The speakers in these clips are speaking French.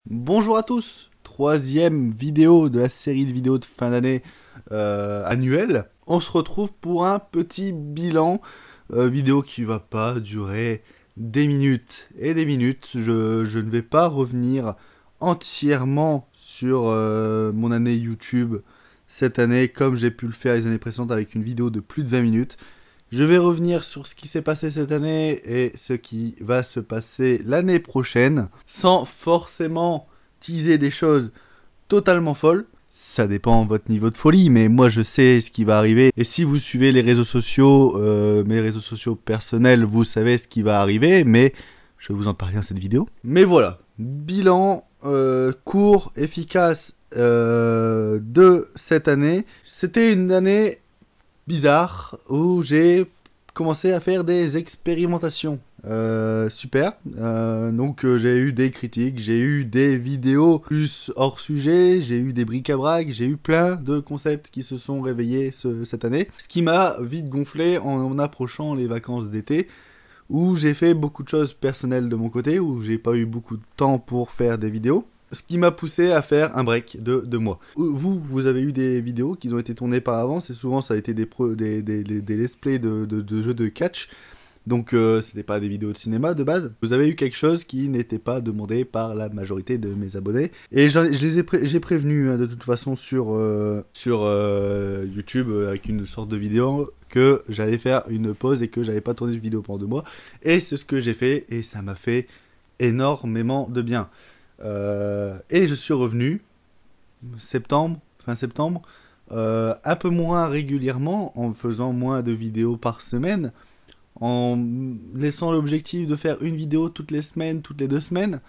Bonjour à tous, troisième vidéo de la série de vidéos de fin d'année annuelle. On se retrouve pour un petit bilan, vidéo qui va pas durer des minutes et des minutes. Je ne vais pas revenir entièrement sur mon année YouTube cette année comme j'ai pu le faire les années précédentes avec une vidéo de plus de 20 minutes. Je vais revenir sur ce qui s'est passé cette année et ce qui va se passer l'année prochaine, sans forcément teaser des choses totalement folles. Ça dépend de votre niveau de folie, mais moi je sais ce qui va arriver. Et si vous suivez les réseaux sociaux, mes réseaux sociaux personnels, vous savez ce qui va arriver, mais je vais vous en parler dans cette vidéo. Mais voilà, bilan court, efficace de cette année. C'était une année bizarre où j'ai commencé à faire des expérimentations. Super. Donc j'ai eu des critiques, j'ai eu des vidéos plus hors sujet, j'ai eu des bric-à-brac, j'ai eu plein de concepts qui se sont réveillés cette année. Ce qui m'a vite gonflé en approchant les vacances d'été, où j'ai fait beaucoup de choses personnelles de mon côté, où j'ai pas eu beaucoup de temps pour faire des vidéos. Ce qui m'a poussé à faire un break de 2 mois. Vous avez eu des vidéos qui ont été tournées par avance, et souvent ça a été des let's play de jeux de catch. Donc c'était pas des vidéos de cinéma de base. Vous avez eu quelque chose qui n'était pas demandé par la majorité de mes abonnés. Et j'ai prévenu hein, de toute façon sur YouTube avec une sorte de vidéo que j'allais faire une pause et que j'allais pas tourner de vidéo pendant 2 mois. Et c'est ce que j'ai fait et ça m'a fait énormément de bien. Et je suis revenu fin septembre, un peu moins régulièrement, en faisant moins de vidéos par semaine, en laissant l'objectif de faire une vidéo toutes les semaines, toutes les 2 semaines,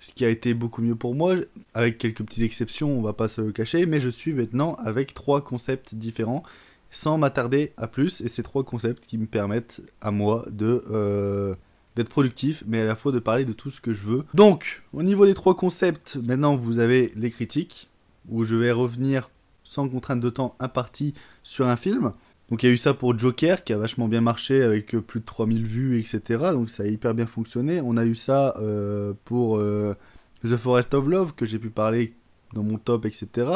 ce qui a été beaucoup mieux pour moi, avec quelques petites exceptions, on va pas se le cacher, mais je suis maintenant avec 3 concepts différents, sans m'attarder à plus, et ces 3 concepts qui me permettent à moi d'être productif, mais à la fois de parler de tout ce que je veux. Donc, au niveau des 3 concepts, maintenant vous avez les critiques, où je vais revenir sans contrainte de temps impartie sur un film. Donc il y a eu ça pour Joker, qui a vachement bien marché, avec plus de 3000 vues, etc. Donc ça a hyper bien fonctionné. On a eu ça pour The Forest of Love, que j'ai pu parler dans mon top, etc.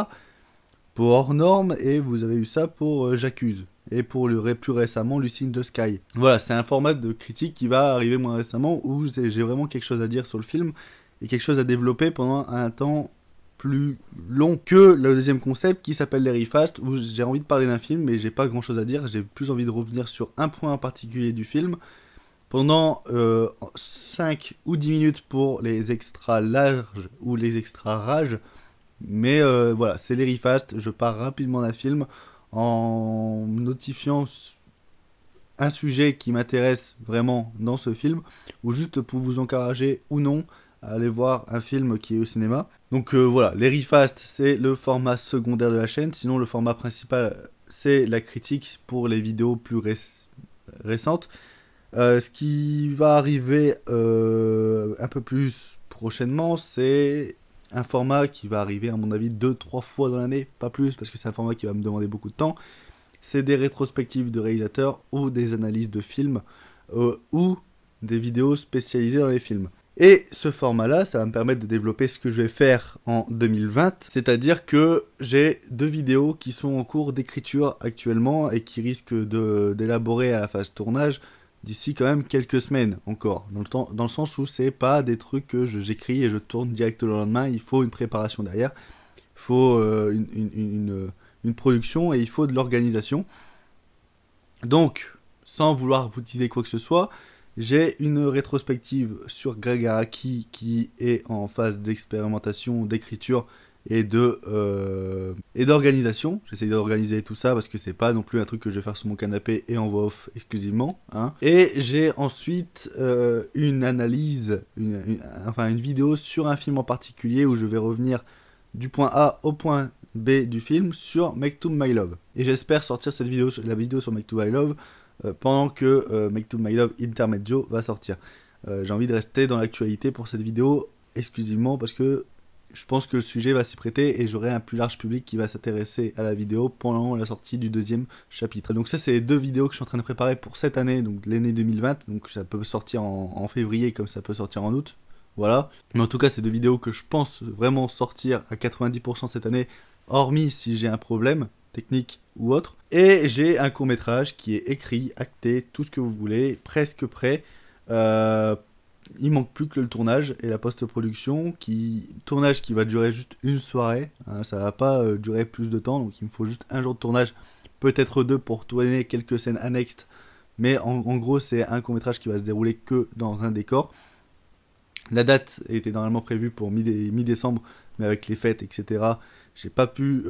Pour Hors Norme, et vous avez eu ça pour J'accuse. Et pour plus récemment, Lucy in the Sky. Voilà, c'est un format de critique qui va arriver moins récemment, où j'ai vraiment quelque chose à dire sur le film, et quelque chose à développer pendant un temps plus long que le deuxième concept qui s'appelle les Refast, où j'ai envie de parler d'un film, mais j'ai pas grand chose à dire, j'ai plus envie de revenir sur un point en particulier du film, pendant 5 ou 10 minutes pour les extras larges ou les extras rages. Mais voilà, c'est les Refast, je pars rapidement d'un film en notifiant un sujet qui m'intéresse vraiment dans ce film, ou juste pour vous encourager ou non à aller voir un film qui est au cinéma. Donc voilà, les Refast, c'est le format secondaire de la chaîne, sinon le format principal, c'est la critique pour les vidéos plus récentes. Ce qui va arriver un peu plus prochainement, c'est un format qui va arriver à mon avis 2-3 fois dans l'année, pas plus, parce que c'est un format qui va me demander beaucoup de temps. C'est des rétrospectives de réalisateurs ou des analyses de films ou des vidéos spécialisées dans les films. Et ce format-là, ça va me permettre de développer ce que je vais faire en 2020, c'est-à-dire que j'ai 2 vidéos qui sont en cours d'écriture actuellement et qui risquent d'élaborer à la phase tournage d'ici quand même quelques semaines encore, dans le sens où c'est pas des trucs que j'écris et je tourne direct le lendemain, il faut une préparation derrière, il faut une production et il faut de l'organisation. Donc, sans vouloir vous teaser quoi que ce soit, j'ai une rétrospective sur Greg Araki qui est en phase d'expérimentation, d'écriture et d'organisation. J'essaie d'organiser tout ça parce que c'est pas non plus un truc que je vais faire sur mon canapé et en voix off exclusivement. Hein. Et j'ai ensuite une analyse, une vidéo sur un film en particulier où je vais revenir du point A au point B du film sur Make to My Love. Et j'espère sortir la vidéo sur Make to My Love pendant que Make to My Love Intermezzo va sortir. J'ai envie de rester dans l'actualité pour cette vidéo exclusivement parce que je pense que le sujet va s'y prêter et j'aurai un plus large public qui va s'intéresser à la vidéo pendant la sortie du 2e chapitre. Donc ça, c'est les 2 vidéos que je suis en train de préparer pour cette année, donc l'année 2020. Donc ça peut sortir en février comme ça peut sortir en août, Voilà. Mais en tout cas, c'est des vidéos que je pense vraiment sortir à 90% cette année, hormis si j'ai un problème technique ou autre. Et j'ai un court-métrage qui est écrit, acté, tout ce que vous voulez, presque prêt. Il manque plus que le tournage et la post-production. Tournage qui va durer juste une soirée. Hein, ça va pas durer plus de temps, donc il me faut juste un jour de tournage, peut-être 2 pour tourner quelques scènes annexes. Mais en gros, c'est un court-métrage qui va se dérouler que dans un décor. La date était normalement prévue pour mi-décembre, mais avec les fêtes, etc., j'ai pas pu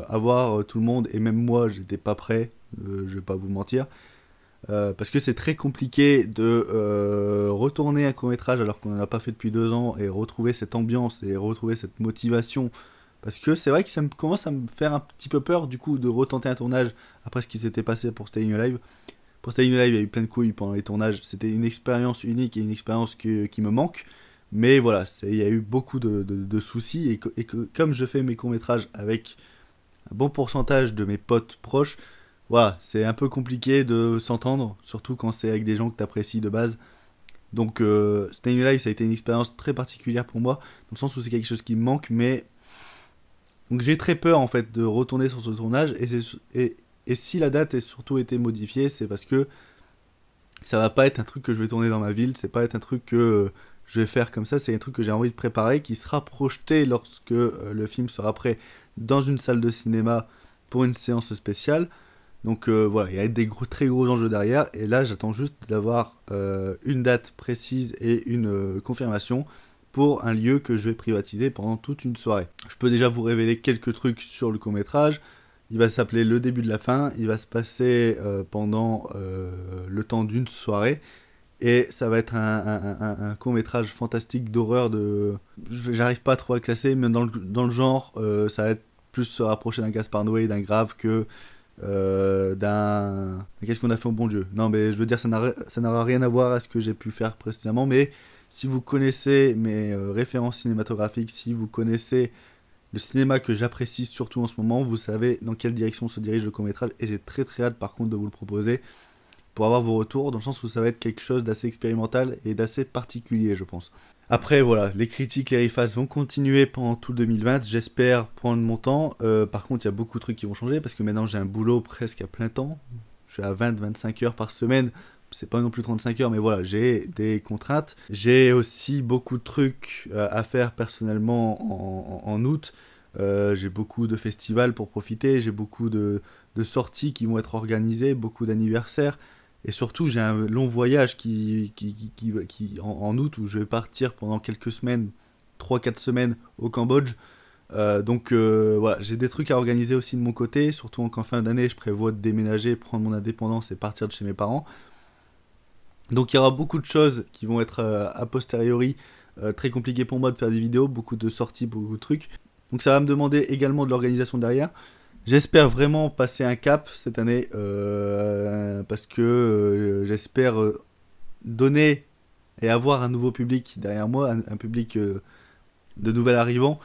avoir tout le monde, et même moi, j'étais pas prêt, je vais pas vous mentir. Parce que c'est très compliqué de retourner un court-métrage alors qu'on n'en a pas fait depuis 2 ans, et retrouver cette ambiance, et retrouver cette motivation. Parce que c'est vrai que commence à me faire un petit peu peur, du coup, de retenter un tournage après ce qui s'était passé pour Staying Alive. Pour Staying Alive, il y a eu plein de couilles pendant les tournages. C'était une expérience unique et une expérience qui me manque. Mais voilà, il y a eu beaucoup de soucis. Et que comme je fais mes courts-métrages avec un bon pourcentage de mes potes proches, voilà, c'est un peu compliqué de s'entendre. Surtout quand c'est avec des gens que tu apprécies de base. Donc Staying Alive, ça a été une expérience très particulière pour moi. Dans le sens où c'est quelque chose qui me manque. Mais donc j'ai très peur en fait de retourner sur ce tournage. Et si la date a surtout été modifiée, c'est parce que ça va pas être un truc que je vais tourner dans ma ville, c'est pas être un truc que je vais faire comme ça, c'est un truc que j'ai envie de préparer, qui sera projeté lorsque le film sera prêt dans une salle de cinéma pour une séance spéciale. Donc voilà, il y a des très gros enjeux derrière, et là j'attends juste d'avoir une date précise et une confirmation pour un lieu que je vais privatiser pendant toute une soirée. Je peux déjà vous révéler quelques trucs sur le court-métrage. Il va s'appeler Le début de la fin, il va se passer pendant le temps d'une soirée, et ça va être un court-métrage fantastique d'horreur J'arrive pas trop à le classer, mais dans le genre, ça va être plus se rapprocher d'un Gaspard Noé, d'un Grave, que d'un... Qu'est-ce qu'on a fait au bon Dieu? Non, mais je veux dire, ça n'aura rien à voir à ce que j'ai pu faire précédemment, mais si vous connaissez mes références cinématographiques, si vous connaissez le cinéma que j'apprécie surtout en ce moment, vous savez dans quelle direction se dirige le court-métrage, et j'ai très très hâte par contre de vous le proposer pour avoir vos retours, dans le sens où ça va être quelque chose d'assez expérimental et d'assez particulier, je pense. Après voilà, les critiques, les refaces vont continuer pendant tout 2020, j'espère prendre mon temps. Par contre, il y a beaucoup de trucs qui vont changer, parce que maintenant j'ai un boulot presque à plein temps, je suis à 20-25 heures par semaine, c'est pas non plus 35 heures, mais voilà, j'ai des contraintes. J'ai aussi beaucoup de trucs à faire personnellement en août. J'ai beaucoup de festivals pour profiter, j'ai beaucoup de sorties qui vont être organisées, beaucoup d'anniversaires. Et surtout, j'ai un long voyage en août, où je vais partir pendant quelques semaines, 3-4 semaines au Cambodge. Donc voilà, j'ai des trucs à organiser aussi de mon côté, surtout qu'en fin d'année, je prévois de déménager, prendre mon indépendance et partir de chez mes parents. Donc il y aura beaucoup de choses qui vont être a posteriori très compliquées pour moi de faire des vidéos, beaucoup de sorties, beaucoup de trucs. Donc ça va me demander également de l'organisation derrière. J'espère vraiment passer un cap cette année, parce que j'espère donner et avoir un nouveau public derrière moi, un public de nouvel arrivant,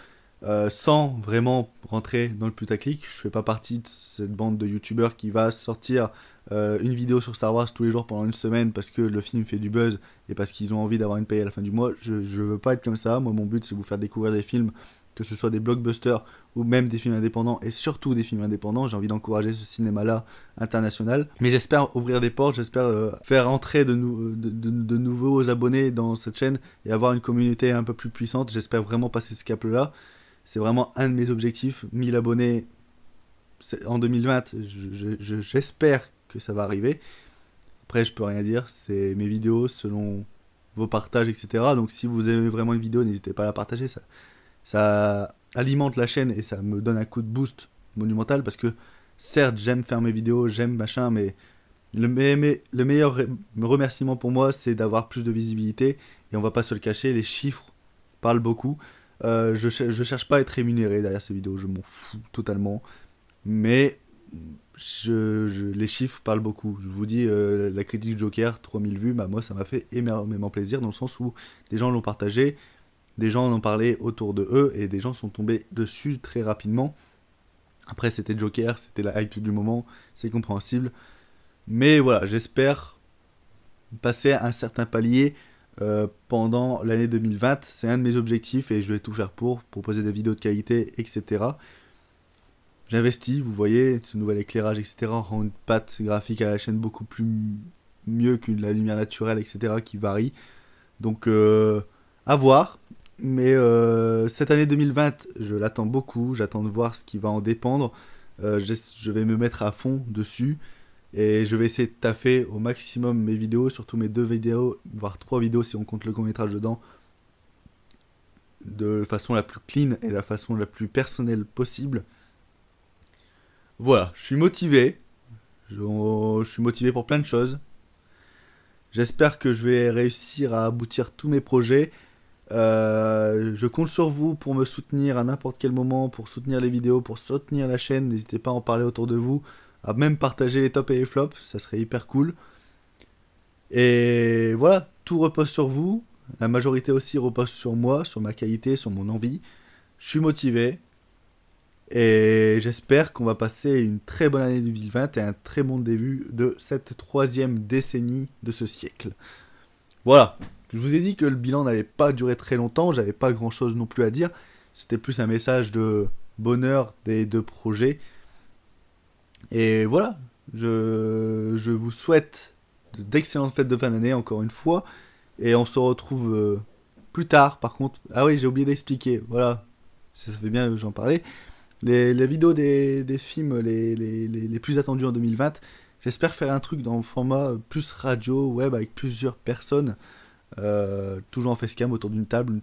sans vraiment rentrer dans le putaclic. Je fais pas partie de cette bande de youtubeurs qui va sortir une vidéo sur Star Wars tous les jours pendant une semaine parce que le film fait du buzz et parce qu'ils ont envie d'avoir une paye à la fin du mois. Je veux pas être comme ça. Moi, mon but, c'est de vous faire découvrir des films, que ce soit des blockbusters ou même des films indépendants, et surtout des films indépendants. J'ai envie d'encourager ce cinéma-là international. Mais j'espère ouvrir des portes, j'espère faire entrer de nouveaux abonnés dans cette chaîne et avoir une communauté un peu plus puissante. J'espère vraiment passer ce cap-là. C'est vraiment un de mes objectifs. 1000 abonnés en 2020, j'espère que ça va arriver. Après, je peux rien dire, c'est mes vidéos selon vos partages, etc. Donc si vous aimez vraiment une vidéo, n'hésitez pas à la partager. Ça alimente la chaîne et ça me donne un coup de boost monumental, parce que certes, j'aime faire mes vidéos, j'aime machin, mais le meilleur remerciement pour moi, c'est d'avoir plus de visibilité. Et on va pas se le cacher, les chiffres parlent beaucoup. Je cherche pas à être rémunéré derrière ces vidéos, je m'en fous totalement. Mais les chiffres parlent beaucoup. Je vous dis, la critique Joker, 3000 vues, bah moi ça m'a fait énormément plaisir, dans le sens où des gens l'ont partagé, des gens en ont parlé autour de eux, et des gens sont tombés dessus très rapidement. Après, c'était Joker, c'était la hype du moment, c'est compréhensible. Mais voilà, j'espère passer à un certain palier pendant l'année 2020. C'est un de mes objectifs et je vais tout faire pour proposer des vidéos de qualité, etc. J'investis, vous voyez, ce nouvel éclairage, etc. rend une patte graphique à la chaîne beaucoup plus mieux que la lumière naturelle, etc. qui varie. Donc, à voir. Mais cette année 2020, je l'attends beaucoup. J'attends de voir ce qui va en dépendre. Je vais me mettre à fond dessus. Et je vais essayer de taffer au maximum mes vidéos, surtout mes 2 vidéos, voire 3 vidéos si on compte le court-métrage dedans, de façon la plus clean et la façon la plus personnelle possible. Voilà, je suis motivé. Je suis motivé pour plein de choses. J'espère que je vais réussir à aboutir tous mes projets. Je compte sur vous pour me soutenir à n'importe quel moment, pour soutenir les vidéos, pour soutenir la chaîne. N'hésitez pas à en parler autour de vous, à même partager les tops et les flops, ça serait hyper cool. Et voilà, tout repose sur vous. La majorité aussi repose sur moi, sur ma qualité, sur mon envie. Je suis motivé. Et j'espère qu'on va passer une très bonne année 2020 et un très bon début de cette 3e décennie de ce siècle. Voilà, je vous ai dit que le bilan n'allait pas durer très longtemps, j'avais pas grand chose non plus à dire. C'était plus un message de bonheur des 2 projets. Et voilà, je vous souhaite d'excellentes fêtes de fin d'année encore une fois. Et on se retrouve plus tard par contre. Ah oui, j'ai oublié d'expliquer, voilà, ça fait bien que j'en parlais. Les vidéos des films les plus attendus en 2020, j'espère faire un truc dans le format plus radio, web, avec plusieurs personnes, toujours en facecam autour d'une table,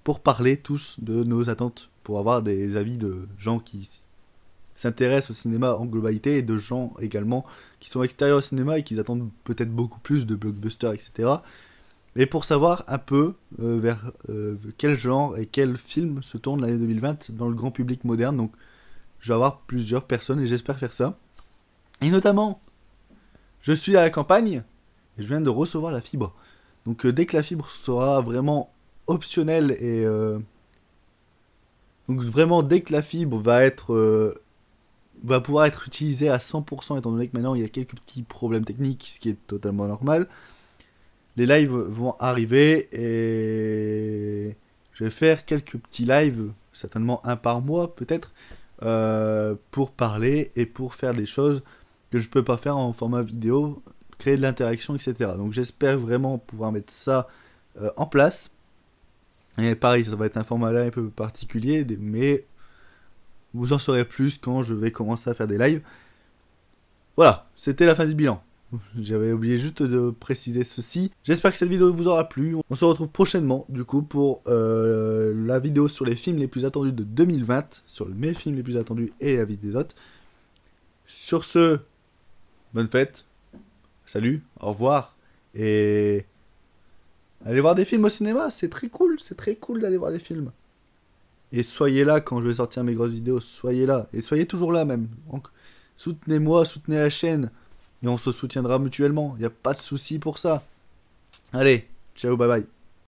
pour parler tous de nos attentes, pour avoir des avis de gens qui s'intéressent au cinéma en globalité, et de gens également qui sont extérieurs au cinéma et qui attendent peut-être beaucoup plus de blockbusters, etc. Et pour savoir un peu vers quel genre et quel film se tourne l'année 2020 dans le grand public moderne. Donc je vais avoir plusieurs personnes et j'espère faire ça. Et notamment, je suis à la campagne et je viens de recevoir la fibre. Donc dès que la fibre sera vraiment optionnelle et... donc vraiment dès que la fibre va pouvoir être utilisée à 100%, étant donné que maintenant il y a quelques petits problèmes techniques, ce qui est totalement normal. Les lives vont arriver et je vais faire quelques petits lives, certainement un par mois peut-être, pour parler et pour faire des choses que je ne peux pas faire en format vidéo, créer de l'interaction, etc. Donc j'espère vraiment pouvoir mettre ça en place. Et pareil, ça va être un format là un peu particulier, mais vous en saurez plus quand je vais commencer à faire des lives. Voilà, c'était la fin du bilan. J'avais oublié juste de préciser ceci. J'espère que cette vidéo vous aura plu. On se retrouve prochainement du coup pour la vidéo sur les films les plus attendus de 2020, sur mes films les plus attendus et la vie des autres. Sur ce, bonne fête, salut, au revoir, et allez voir des films au cinéma, c'est très cool d'aller voir des films. Et soyez là quand je vais sortir mes grosses vidéos, soyez là, et soyez toujours là même. Donc, soutenez-moi, soutenez la chaîne. Et on se soutiendra mutuellement, il n'y a pas de souci pour ça. Allez, ciao, bye bye.